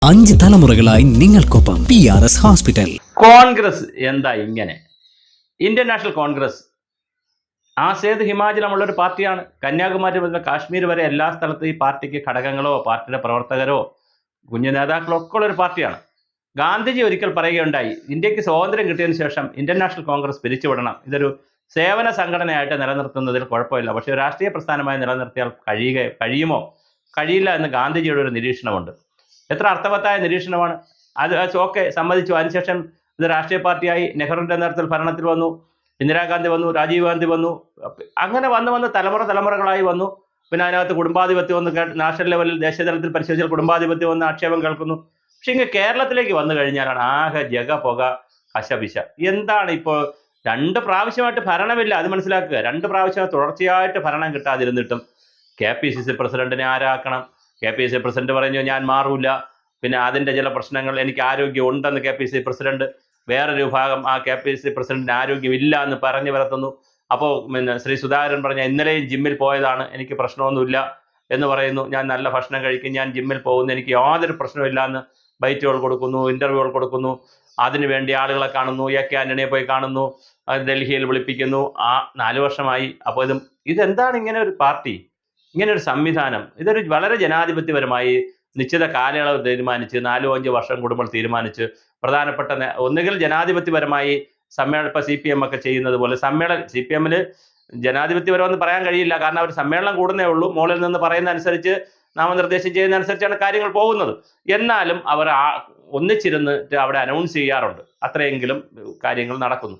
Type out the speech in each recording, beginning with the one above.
5 തലമുറകളായി നിങ്ങൾക്കൊപ്പം PRS hospital. Congress എന്താ ഇങ്ങനെ? ഇന്ത്യൻ നാഷണൽ കോൺഗ്രസ് ആസേത് ഹിമാചലമുള്ള ഒരു പാർട്ടിയാണ്. കന്യാകുമാരി മുതൽ കാശ്മീർ വരെ എല്ലാ സ്ഥലത്തും ഈ പാർട്ടിക്ക് ഘടകങ്ങളോ പാർട്ടിയുടെ പ്രവർത്തകരോ കുഞ്ഞു നേതാക്കളോ ഒക്കെ ഉള്ള ഒരു പാർട്ടിയാണ്. ഗാന്ധിജി ഒരിക്കൽ പറയുകയുണ്ടായി, ഇന്ത്യക്ക് സ്വാതന്ത്ര്യം കിട്ടിയതിന് ശേഷം ഇന്ത്യൻ നാഷണൽ കോൺഗ്രസ് പിരിച്ചുവിടണം. ഇതൊരു സേവന സംഘടനയായിട്ട് നിലനിർത്തുന്നതിൽ കുഴപ്പമില്ല, പക്ഷേ ഒരു രാഷ്ട്രീയ പ്രസ്ഥാനമായി നിലനിർത്തിയാൽ കഴിയുമോ? കഴിയില്ല എന്ന് ഗാന്ധിജിയുടെ ഒരു നിരീക്ഷണമുണ്ട്. എത്ര അർത്ഥവത്തായ നിരീക്ഷണമാണ് അത്. ഓക്കെ, സമ്മതിച്ചു. അതിനുശേഷം ഇത് രാഷ്ട്രീയ പാർട്ടിയായി. നെഹ്റുവിൻ്റെ നേതൃത്വത്തിൽ ഭരണത്തിൽ വന്നു, ഇന്ദിരാഗാന്ധി വന്നു, രാജീവ് ഗാന്ധി വന്നു. അങ്ങനെ വന്ന് തലമുറകളായി വന്നു. പിന്നെ അതിനകത്ത് കുടുംബാധിപത്യം വന്ന് നാഷണൽ ലെവലിൽ ദേശീയതലത്തിൽ പരിശോധിച്ചാൽ കുടുംബാധിപത്യം വന്ന് ആക്ഷേപം കേൾക്കുന്നു. പക്ഷെ ഇങ്ങനെ കേരളത്തിലേക്ക് വന്നു കഴിഞ്ഞാലാണ് ആകെ ജഗ പുക കശപിശ. എന്താണ് ഇപ്പോൾ 2 പ്രാവശ്യമായിട്ട് ഭരണമില്ല, അത് മനസ്സിലാക്കുക. 2 പ്രാവശ്യം തുടർച്ചയായിട്ട് ഭരണം കിട്ടാതിരുന്നിട്ടും KPCC പ്രസിഡന്റിനെ ആരാക്കണം? KPCC പ്രസിഡന്റ് പറഞ്ഞു ഞാൻ മാറൂല, പിന്നെ അതിൻ്റെ ചില പ്രശ്നങ്ങൾ, എനിക്ക് ആരോഗ്യം ഉണ്ടെന്ന് KPCC പ്രസിഡന്റ്. വേറൊരു വിഭാഗം ആ KPCC പ്രസിഡന്റിന് ആരോഗ്യമില്ല എന്ന് പറഞ്ഞു വരുത്തുന്നു. അപ്പോൾ പിന്നെ ശ്രീ സുധാകരൻ പറഞ്ഞ ഇന്നലെയും ജിമ്മിൽ പോയതാണ്, എനിക്ക് പ്രശ്നമൊന്നുമില്ല എന്ന് പറയുന്നു. ഞാൻ നല്ല ഭക്ഷണം കഴിക്കും, ഞാൻ ജിമ്മിൽ പോകുന്നു, എനിക്ക് യാതൊരു പ്രശ്നമില്ല എന്ന് ബൈറ്റുകൾ കൊടുക്കുന്നു, ഇൻ്റർവ്യൂകൾ കൊടുക്കുന്നു. അതിനുവേണ്ടി ആളുകളെ കാണുന്നു. AK ആന്റണിയെ പോയി കാണുന്നു, ഡൽഹിയിൽ വിളിപ്പിക്കുന്നു. 4 വർഷമായി. അപ്പോൾ ഇതെന്താണ് ഇങ്ങനെ ഒരു പാർട്ടി, ഇങ്ങനെ ഒരു സംവിധാനം? ഇതൊരു വളരെ ജനാധിപത്യപരമായി നിശ്ചിത കാലയളവ് തീരുമാനിച്ച് 4-5 വർഷം കൂടുമ്പോൾ തീരുമാനിച്ച് പ്രധാനപ്പെട്ട ഒന്നുകിൽ ജനാധിപത്യപരമായി സമ്മേളനം, ഇപ്പോൾ CPM ഒക്കെ ചെയ്യുന്നത് പോലെ CPM-ൽ ജനാധിപത്യപരമെന്ന് പറയാൻ കഴിയില്ല, കാരണം അവർ സമ്മേളനം കൂടുന്നേ ഉള്ളൂ. മുകളിൽ നിന്ന് പറയുന്ന അനുസരിച്ച്, നാമനിർദ്ദേശം ചെയ്യുന്ന അനുസരിച്ചാണ് കാര്യങ്ങൾ പോകുന്നത്. എന്നാലും അവർ ഒന്നിച്ചിരുന്ന് അവിടെ അനൗൺസ് ചെയ്യാറുണ്ട്. അത്രയെങ്കിലും കാര്യങ്ങൾ നടക്കുന്നു.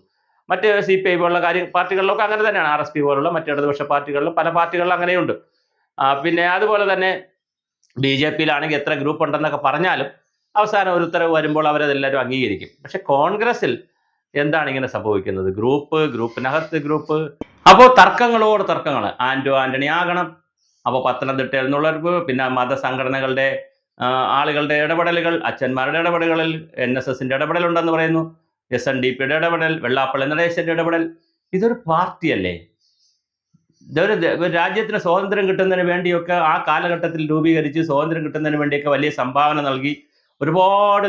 മറ്റ് CPI പോലുള്ള പാർട്ടികളിലൊക്കെ അങ്ങനെ തന്നെയാണ്. RSP പോലുള്ള മറ്റ് ഇടതുപക്ഷ പാർട്ടികളിലും പല പാർട്ടികളിലും അങ്ങനെയുണ്ട്. പിന്നെ അതുപോലെ തന്നെ BJP-യിലാണെങ്കിൽ എത്ര ഗ്രൂപ്പ് ഉണ്ടെന്നൊക്കെ പറഞ്ഞാലും അവസാനം ഒരു ഉത്തരവ് വരുമ്പോൾ അവരതെല്ലാവരും അംഗീകരിക്കും. പക്ഷെ കോൺഗ്രസിൽ എന്താണ് ഇങ്ങനെ സംഭവിക്കുന്നത്? ഗ്രൂപ്പിനകത്ത് ഗ്രൂപ്പ്. അപ്പോൾ തർക്കങ്ങളോട് തർക്കങ്ങൾ. ആന്റണി ആകണം. അപ്പോൾ പത്തനംതിട്ടയിൽ നിന്നുള്ളവർക്ക്, പിന്നെ മതസംഘടനകളുടെ ആളുകളുടെ ഇടപെടലുകൾ, അച്ഛന്മാരുടെ ഇടപെടലുകളിൽ NSSന്റെ ഇടപെടലുണ്ടെന്ന് പറയുന്നു, SNDP-യുടെ ഇടപെടൽ, വെള്ളാപ്പള്ളി നടേശന്റെ ഇടപെടൽ. ഇതൊരു പാർട്ടിയല്ലേ? ഇതൊരു രാജ്യത്തിന് സ്വാതന്ത്ര്യം കിട്ടുന്നതിന് വേണ്ടിയൊക്കെ ആ കാലഘട്ടത്തിൽ രൂപീകരിച്ച് സ്വാതന്ത്ര്യം കിട്ടുന്നതിന് വേണ്ടിയൊക്കെ വലിയ സംഭാവന നൽകി ഒരുപാട്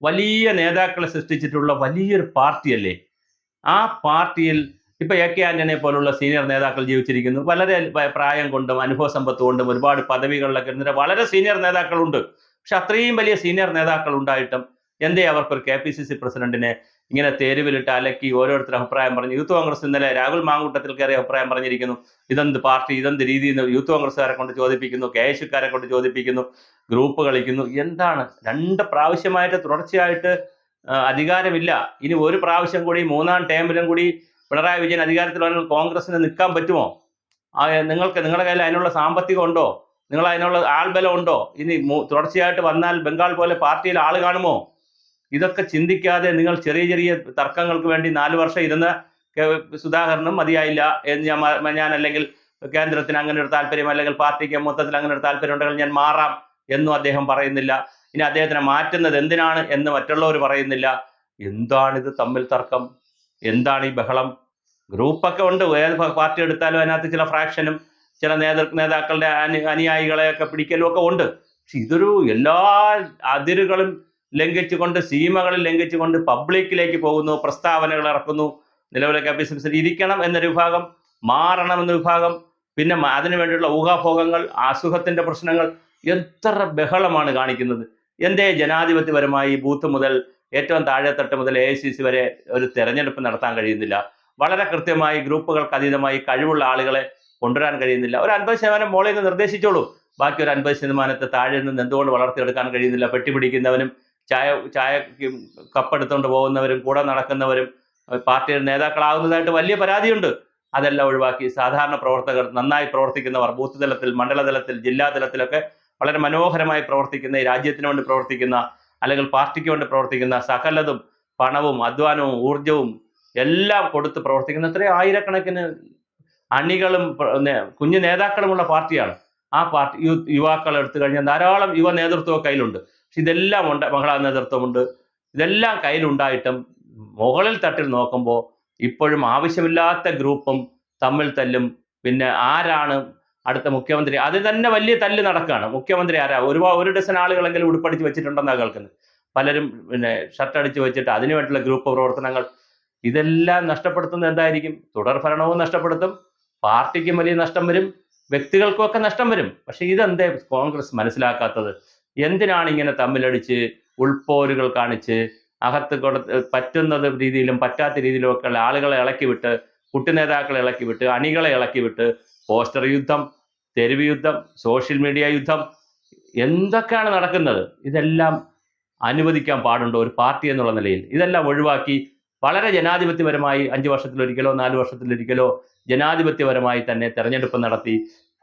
വലിയ നേതാക്കളെ സൃഷ്ടിച്ചിട്ടുള്ള വലിയൊരു പാർട്ടിയല്ലേ? ആ പാർട്ടിയിൽ ഇപ്പൊ AK ആന്റണിയെ പോലുള്ള സീനിയർ നേതാക്കൾ ജീവിച്ചിരിക്കുന്നു. വളരെ പ്രായം കൊണ്ടും അനുഭവ സമ്പത്ത് കൊണ്ടും ഒരുപാട് പദവികളിലൊക്കെ ഇരുന്നിട്ട് വളരെ സീനിയർ നേതാക്കളുണ്ട്. പക്ഷെ അത്രയും വലിയ സീനിയർ നേതാക്കൾ ഉണ്ടായിട്ടും എന്തേ അവർക്കൊരു KPCC പ്രസിഡന്റിനെ ഇങ്ങനെ തെരുവിലിട്ട് അലക്കി ഓരോരുത്തർ അഭിപ്രായം പറഞ്ഞു? യൂത്ത് കോൺഗ്രസ് ഇന്നലെ രാഹുൽ മാങ്കൂട്ടത്തിൽ കയറി അഭിപ്രായം പറഞ്ഞിരിക്കുന്നു. ഇതെന്ത് പാർട്ടി, ഇതെന്ത് രീതി എന്ന് യൂത്ത് കോൺഗ്രസ്സുകാരെ കൊണ്ട് ചോദിപ്പിക്കുന്നു, KSUക്കാരെ കൊണ്ട് ചോദിപ്പിക്കുന്നു, ഗ്രൂപ്പ് കളിക്കുന്നു. എന്താണ്? 2 പ്രാവശ്യമായിട്ട് തുടർച്ചയായിട്ട് അധികാരമില്ല. ഇനി ഒരു പ്രാവശ്യം കൂടി, 3-ാം ടേമിലും കൂടി പിണറായി വിജയൻ അധികാരത്തിൽ വന്നാൽ കോൺഗ്രസിന് നിൽക്കാൻ പറ്റുമോ? നിങ്ങളുടെ കയ്യിൽ അതിനുള്ള സാമ്പത്തികം ഉണ്ടോ? നിങ്ങൾ അതിനുള്ള ആൾബലം ഉണ്ടോ? ഇനി തുടർച്ചയായിട്ട് വന്നാൽ ബംഗാൾ പോലെ പാർട്ടിയിൽ ആൾ കാണുമോ? ഇതൊക്കെ ചിന്തിക്കാതെ നിങ്ങൾ ചെറിയ ചെറിയ തർക്കങ്ങൾക്ക് വേണ്ടി 4 വർഷം ഇരുന്ന സുധാകരനും മതിയായില്ല എന്ന് ഞാൻ അല്ലെങ്കിൽ കേന്ദ്രത്തിന് അങ്ങനെ ഒരു താല്പര്യം, അല്ലെങ്കിൽ പാർട്ടിക്ക് മൊത്തത്തിൽ അങ്ങനെ ഒരു താല്പര്യം ഉണ്ടെങ്കിൽ ഞാൻ മാറാം എന്നും അദ്ദേഹം പറയുന്നില്ല. ഇനി അദ്ദേഹത്തിനെ മാറ്റുന്നത് എന്തിനാണ് എന്ന് മറ്റുള്ളവർ പറയുന്നില്ല. എന്താണിത് തമ്മിൽ തർക്കം? എന്താണ് ഈ ബഹളം? ഗ്രൂപ്പൊക്കെ ഉണ്ട്. ഏത് പാർട്ടി എടുത്താലും അതിനകത്ത് ചില ഫ്രാക്ഷനും ചില നേതാക്കളുടെ അനുയായികളെയൊക്കെ പിടിക്കലും ഒക്കെ ഉണ്ട്. പക്ഷെ ഇതൊരു എല്ലാ അതിരുകളും ലംഘിച്ചുകൊണ്ട്, സീമകളിൽ ലംഘിച്ചുകൊണ്ട് പബ്ലിക്കിലേക്ക് പോകുന്നു, പ്രസ്താവനകൾ ഇറക്കുന്നു. നിലവിലെ KPCC ഇരിക്കണം എന്നൊരു വിഭാഗം, മാറണം എന്ന വിഭാഗം, പിന്നെ അതിനു വേണ്ടിയുള്ള ഊഹാഭോഗങ്ങൾ, അസുഖത്തിന്റെ പ്രശ്നങ്ങൾ. എത്ര ബഹളമാണ് കാണിക്കുന്നത്! എന്തേ ജനാധിപത്യപരമായി ബൂത്ത് മുതൽ ഏറ്റവും താഴെത്തട്ട് മുതൽ AICC വരെ ഒരു തെരഞ്ഞെടുപ്പ് നടത്താൻ കഴിയുന്നില്ല? വളരെ കൃത്യമായി ഗ്രൂപ്പുകൾക്ക് അതീതമായി കഴിവുള്ള ആളുകളെ കൊണ്ടുവരാൻ കഴിയുന്നില്ല? ഒരു 50% മോളിൽ നിന്ന് നിർദ്ദേശിച്ചോളൂ, ബാക്കി ഒരു 50% താഴെ നിന്ന് എന്തുകൊണ്ട് വളർത്തിയെടുക്കാൻ കഴിയുന്നില്ല? പെട്ടിപിടിക്കുന്നവനും ചായ കപ്പെടുത്തുകൊണ്ട് പോകുന്നവരും കൂടെ നടക്കുന്നവരും പാർട്ടിയുടെ നേതാക്കളാകുന്നതായിട്ട് വലിയ പരാതിയുണ്ട്. അതെല്ലാം ഒഴിവാക്കി സാധാരണ പ്രവർത്തകർ, നന്നായി പ്രവർത്തിക്കുന്നവർ, ബൂത്ത് തലത്തിൽ, മണ്ഡലതലത്തിൽ, ജില്ലാ തലത്തിലൊക്കെ വളരെ മനോഹരമായി പ്രവർത്തിക്കുന്ന, ഈ രാജ്യത്തിന് വേണ്ടി പ്രവർത്തിക്കുന്ന, അല്ലെങ്കിൽ പാർട്ടിക്ക് വേണ്ടി പ്രവർത്തിക്കുന്ന, സകലതും പണവും അധ്വാനവും ഊർജവും എല്ലാം കൊടുത്ത് പ്രവർത്തിക്കുന്ന എത്രയോ ആയിരക്കണക്കിന് അണികളും കുഞ്ഞു നേതാക്കളുമുള്ള പാർട്ടിയാണ്. ആ പാർട്ടി യുവാക്കൾ എടുത്തു കഴിഞ്ഞാൽ ധാരാളം യുവ നേതൃത്വം കയ്യിലുണ്ട്. പക്ഷെ ഇതെല്ലാം ഉണ്ട്, മഹിളാ നേതൃത്വമുണ്ട്. ഇതെല്ലാം കയ്യിലുണ്ടായിട്ടും മുകളിൽ തട്ടിൽ നോക്കുമ്പോൾ ഇപ്പോഴും ആവശ്യമില്ലാത്ത ഗ്രൂപ്പും തമ്മിൽ തല്ലും. പിന്നെ ആരാണ് അടുത്ത മുഖ്യമന്ത്രി, അത് തന്നെ വലിയ തല്ല് നടക്കുകയാണ്. മുഖ്യമന്ത്രി ആരാ? ഒരു ഡസൻ ആളുകളെങ്കിലും ഉടുപ്പടിച്ച് വെച്ചിട്ടുണ്ടെന്നാണ് കേൾക്കുന്നത്. പലരും പിന്നെ ഷർട്ട് അടിച്ച് വെച്ചിട്ട് അതിനുവേണ്ടിയുള്ള ഗ്രൂപ്പ് പ്രവർത്തനങ്ങൾ. ഇതെല്ലാം നഷ്ടപ്പെടുത്തുന്നത് എന്തായിരിക്കും? തുടർ ഭരണവും നഷ്ടപ്പെടുത്തും, പാർട്ടിക്കും വലിയ നഷ്ടം വരും, വ്യക്തികൾക്കും ഒക്കെ നഷ്ടം വരും. പക്ഷെ ഇതെന്തേ കോൺഗ്രസ് മനസ്സിലാക്കാത്തത്? എന്തിനാണ് ഇങ്ങനെ തമ്മിലടിച്ച് ഉൾപ്പോരുകൾ കാണിച്ച് അകത്ത് പറ്റുന്നത് രീതിയിലും പറ്റാത്ത രീതിയിലും ഒക്കെ ഉള്ള ആളുകളെ ഇളക്കി വിട്ട്, കുട്ടി നേതാക്കളെ ഇളക്കി വിട്ട്, അണികളെ ഇളക്കി വിട്ട്, പോസ്റ്റർ യുദ്ധം, തെരുവ് യുദ്ധം, സോഷ്യൽ മീഡിയ യുദ്ധം, എന്തൊക്കെയാണ് നടക്കുന്നത്? ഇതെല്ലാം അനുവദിക്കാൻ പാടുണ്ടോ ഒരു പാർട്ടി എന്നുള്ള നിലയിൽ? ഇതെല്ലാം ഒഴിവാക്കി വളരെ ജനാധിപത്യപരമായി 5 വർഷത്തിലൊരിക്കലോ 4 വർഷത്തിലൊരിക്കലോ ജനാധിപത്യപരമായി തന്നെ തെരഞ്ഞെടുപ്പ് നടത്തി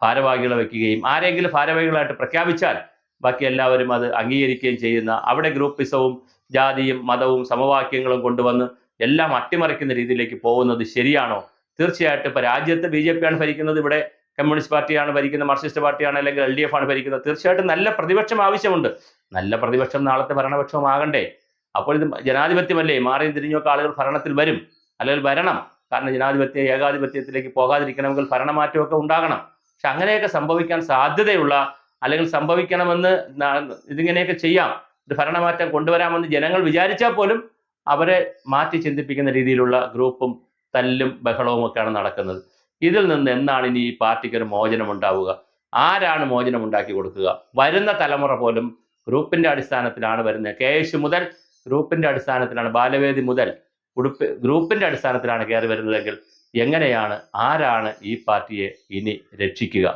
ഭാരവാഹികളെ വയ്ക്കുകയും ആരെങ്കിലും ഭാരവാഹികളായിട്ട് പ്രഖ്യാപിച്ചാൽ ബാക്കി എല്ലാവരും അത് അംഗീകരിക്കുകയും ചെയ്യുന്ന, അവിടെ ഗ്രൂപ്പിസവും ജാതിയും മതവും സമവാക്യങ്ങളും കൊണ്ടുവന്ന് എല്ലാം അട്ടിമറിക്കുന്ന രീതിയിലേക്ക് പോകുന്നത് ശരിയാണോ? തീർച്ചയായിട്ടും ഇപ്പോൾ രാജ്യത്ത് BJP ആണ് ഭരിക്കുന്നത്, ഇവിടെ കമ്മ്യൂണിസ്റ്റ് പാർട്ടിയാണ് ഭരിക്കുന്നത്, മാർക്സിസ്റ്റ് പാർട്ടിയാണ്, അല്ലെങ്കിൽ LDF ആണ് ഭരിക്കുന്നത്. തീർച്ചയായിട്ടും നല്ല പ്രതിപക്ഷം ആവശ്യമുണ്ട്. നല്ല പ്രതിപക്ഷം നാളത്തെ ഭരണപക്ഷമാകണ്ടേ? അപ്പോൾ ഇത് ജനാധിപത്യമല്ലേ? മാറിയും തിരിഞ്ഞൊക്കെ ആളുകൾ ഭരണത്തിൽ വരും, അല്ലെങ്കിൽ വരണം. കാരണം ജനാധിപത്യ ഏകാധിപത്യത്തിലേക്ക് പോകാതിരിക്കണമെങ്കിൽ ഭരണമാറ്റമൊക്കെ ഉണ്ടാകണം. പക്ഷെ അങ്ങനെയൊക്കെ സംഭവിക്കാൻ സാധ്യതയുള്ള, അല്ലെങ്കിൽ സംഭവിക്കണമെന്ന് ഇതിങ്ങനെയൊക്കെ ചെയ്യാം, ഒരു ഭരണമാറ്റം കൊണ്ടുവരാമെന്ന് ജനങ്ങൾ വിചാരിച്ചാൽ പോലും അവരെ മാറ്റി ചിന്തിപ്പിക്കുന്ന രീതിയിലുള്ള ഗ്രൂപ്പും തല്ലും ബഹളവും ഒക്കെയാണ് നടക്കുന്നത്. ഇതിൽ നിന്ന് എന്നാണ് ഇനി ഈ പാർട്ടിക്ക് ഒരു മോചനം ഉണ്ടാവുക? ആരാണ് മോചനം ഉണ്ടാക്കി കൊടുക്കുക? വരുന്ന തലമുറ പോലും ഗ്രൂപ്പിന്റെ അടിസ്ഥാനത്തിലാണ് വരുന്നത്. KS മുതൽ ഗ്രൂപ്പിന്റെ അടിസ്ഥാനത്തിലാണ്, ബാലവേദി മുതൽ ഗ്രൂപ്പിന്റെ അടിസ്ഥാനത്തിലാണ് കയറി വരുന്നതെങ്കിൽ എങ്ങനെയാണ്, ആരാണ് ഈ പാർട്ടിയെ ഇനി രക്ഷിക്കുക?